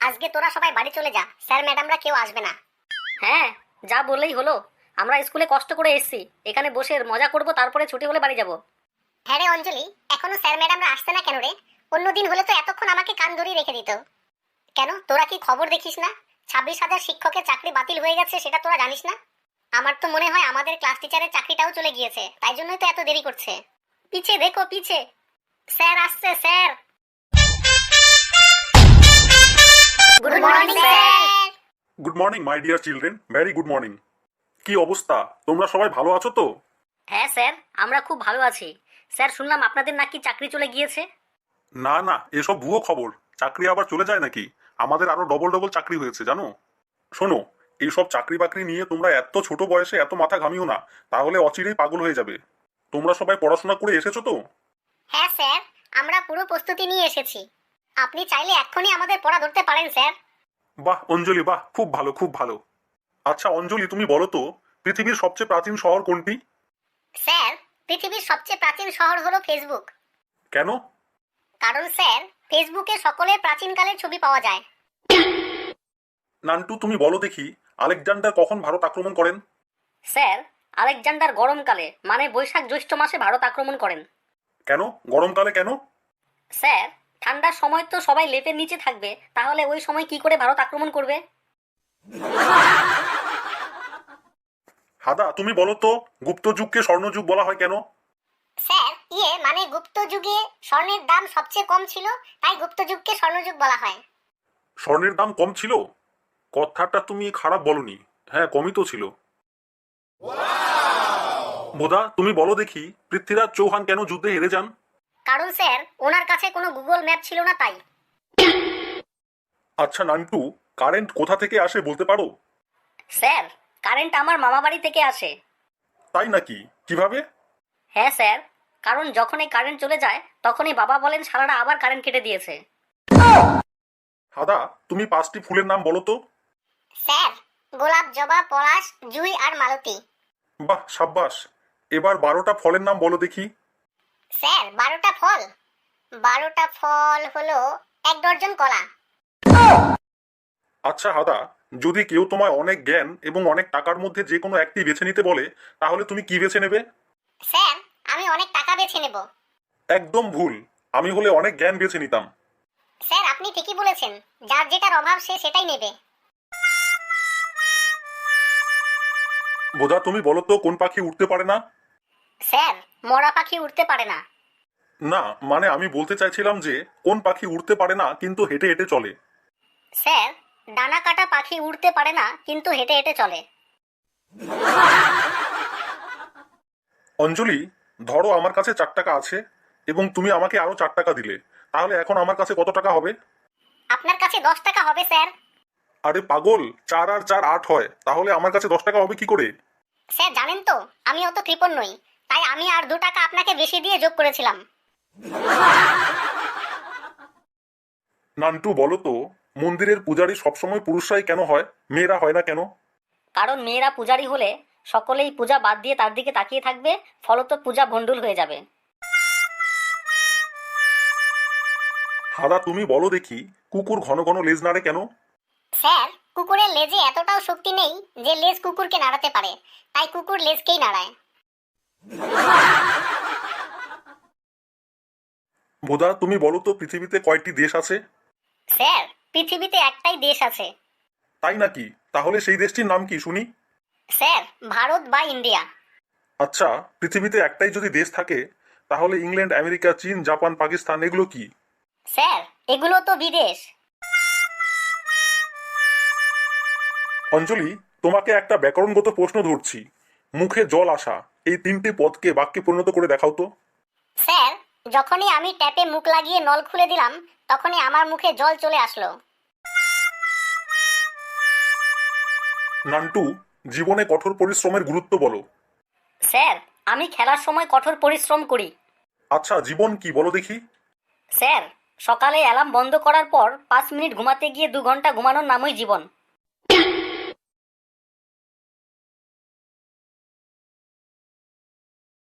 আজকে তোরা সবাই বাড়ি চলে যা, স্যার ম্যাডামরা কেউ আসবে না। হ্যাঁ, যা বললেই হলো। আমরা স্কুলে কষ্ট করে এসেছি, এখানে বসে মজা করব, তারপরে ছুটি হলে বাড়ি যাব। হ্যাঁ রে অঞ্জলি, এখনো স্যার ম্যাডামরা আসছে না কেন রে? অন্যদিন হলে তো এতক্ষণ আমাকে কান ধরিয়ে রেখে দিত। কেন, তোরা কি খবর দেখিস না? 26,000 শিক্ষকের চাকরি বাতিল হয়ে গেছে, সেটা তোরা জানিস না? আমার তো মনে হয় আমাদের ক্লাস টিচারের চাকরিটাও চলে গিয়েছে, তাই জন্যই তো এত দেরি করছে। পিছে দেখো, পিছে স্যার আসছে, sir. Good morning sir. Good morning my dear children, very good morning. কি অবস্থা, তোমরা সবাই ভালো আছো তো? হ্যাঁ স্যার, আমরা খুব ভালো আছি। স্যার, শুনলাম আপনাদের নাকি চাকরি চলে গিয়েছে। না না, এসব ভুয়ো খবর। চাকরি আবার চলে যায় নাকি? আমাদের আরো ডবল ডবল চাকরি হয়েছে জানো। শোনো, এইসব চাকরি বাকরি নিয়ে তোমরা এত ছোট বয়সে এত মাথা ঘামিও না, তাহলে অচিরেই পাগল হয়ে যাবে। তোমরা সবাই পড়াশোনা করে এসেছো তো? হ্যাঁ স্যার, আমরা পুরো প্রস্তুতি নিয়ে এসেছি। আপনি চাইলে এক্ষুনি আমাদের পড়া ধরতে পারেন স্যার। বাহ অঞ্জলি, বাহ, খুব ভালো খুব ভালো। আচ্ছা অঞ্জলি, তুমি বলো তো, পৃথিবীর সবচেয়ে প্রাচীন শহর কোনটি? স্যার, পৃথিবীর সবচেয়ে প্রাচীন শহর হলো ফেসবুক। কেন? কারণ স্যার, ফেসবুকে সকলের প্রাচীনকালের ছবি পাওয়া যায়। নান্টু, তুমি বলো দেখি, আলেকজান্ডার কখন ভারত আক্রমণ করেন? স্যার, আলেকজান্ডার গরমকালে মানে বৈশাখ জ্যৈষ্ঠ মাসে ভারত আক্রমণ করেন। কেন, গরমকালে কেন? স্যার, ঠান্ডার সময় তো সবাই লেপের নিচে থাকবে, তাহলে ওই সময় কি করে ভারত আক্রমণ করবে? হাদা, তুমি বলো তো, গুপ্ত যুগকে স্বর্ণযুগ বলা হয় কেন? স্যার, মানে গুপ্ত যুগে স্বর্ণের দাম সবচেয়ে কম ছিল, তাই গুপ্ত যুগকে স্বর্ণযুগ বলা হয়। স্বর্ণের দাম কম ছিল? কথাটা তুমি খারাপ বলনি। হ্যাঁ, কমই তো ছিল। বোধা, তুমি বলো দেখি, পৃথ্বীরাজ চৌহান কেন যুদ্ধে হেরে যান? কারণ স্যার, ওনার কাছে কোনো গুগল ম্যাপ ছিল না, তাই। আচ্ছা নান্টু, কারেন্ট কোথা থেকে আসে বলতে পারো? স্যার, কারেন্ট আমার মামা বাড়ি থেকে আসে। তাই নাকি? কিভাবে? হ্যাঁ স্যার, কারণ যখনই কারেন্ট চলে যায় তখনই বাবা বলেন সারাটা আবার কারেন্ট কেটে দিয়েছে। হাদা, তুমি 5টি ফুলের নাম বলো তো। স্যার, গোলাপ, জবা, পলাশ, জুই আর মালতী। বাহ, সাব্বাস। এবার 12টা ফলের নাম বলো দেখি। স্যার, 12টা ফল? 12টা ফল হলো 1 ডজন কলা। আচ্ছা হাদা, যদি কেউ তোমায় অনেক জ্ঞান এবং অনেক টাকার মধ্যে যে কোনো একটি বেছে নিতে বলে, তাহলে তুমি কি বেছে নেবে? স্যার, আমি অনেক টাকা বেছে নেব। একদম ভুল। আমি হলে অনেক জ্ঞান বেছে নিতাম। স্যার, আপনি ঠিকই বলেছেন, যার যেটার অভাব সে সেটাই নেবে। বোধা, তুমি বলো তো, কোন পাখি উঠতে পারে না? স্যার, মরা পাখি উঠতে পারে না। না, মানে আমি বলতে চাইছিলাম যে কোন পাখি উঠতে পারে না কিন্তু হেঁটে হেঁটে চলে? স্যার, ডানা কাটা পাখি উড়তে পারে না কিন্তু হেঁটে হেঁটে চলে। অঞ্জলি, ধরো আমার কাছে 4 টাকা আছে এবং তুমি আমাকে আরো 4 টাকা দিলে, তাহলে এখন আমার কাছে কত টাকা হবে? আপনার কাছে 10 টাকা হবে স্যার। আরে পাগল, 4 আর 4 8 হয়, তাহলে আমার কাছে 10 টাকা হবে কি করে? স্যার, জানেন তো আমি অত কৃপণ নই, তাই আমি আর 2 টাকা আপনাকে বেশি দিয়ে যোগ করেছিলাম। নান্টু, বলো তো, মন্দিরের পূজারী সবসময় পুরুষরাই কেন হয়, মেয়েরা হয় না কেন? কারণ মেয়েরা পূজারি হলে সকলেই পূজা বাদ দিয়ে তার দিকে তাকিয়ে থাকবে, ফলত পূজা ভণ্ডুল হয়ে যাবে। হাদা, তুমি বলো দেখি, কুকুর ঘন ঘন লেজ নাড়ে কেন? স্যার, কুকুরের লেজে এতটাও শক্তি নেই যে লেজ কুকুরকে নাড়াতে পারে, তাই কুকুর লেজকেই নাড়ায়। বোধা, তুমি বলো তো, পৃথিবীতে কয়টি দেশ আছে? স্যার, পৃথিবীতে একটাই দেশ আছে। তাই নাকি? তাহলে সেই দেশটির নাম কি শুনি? স্যার, ভারত বা ইন্ডিয়া। আচ্ছা, পৃথিবীতে একটাই যদি দেশ থাকে, তাহলে ইংল্যান্ড, আমেরিকা, চীন, জাপান, পাকিস্তান এগুলো কি? স্যার, এগুলো তো বিদেশ। অঞ্জলি, তোমাকে একটা ব্যাকরণগত প্রশ্ন ধরছি। মুখে জল আসা, এই 3টি পদকে বাক্যে পরিণত করে দেখাও তো। স্যার, যখনই আমি ট্যাপে মুখ লাগিয়ে নল খুলে দিলাম, তখনই আমার মুখে জল চলে আসলো। নান্টু, জীবনে কঠোর পরিশ্রমের গুরুত্ব বলো। স্যার, আমি খেলার সময় কঠোর পরিশ্রম করি। আচ্ছা, জীবন কি বলো দেখি? স্যার, সকালে অ্যালার্ম বন্ধ করার পর 5 মিনিট ঘুমাতে গিয়ে 2 ঘন্টা ঘুমানোর নামই জীবন।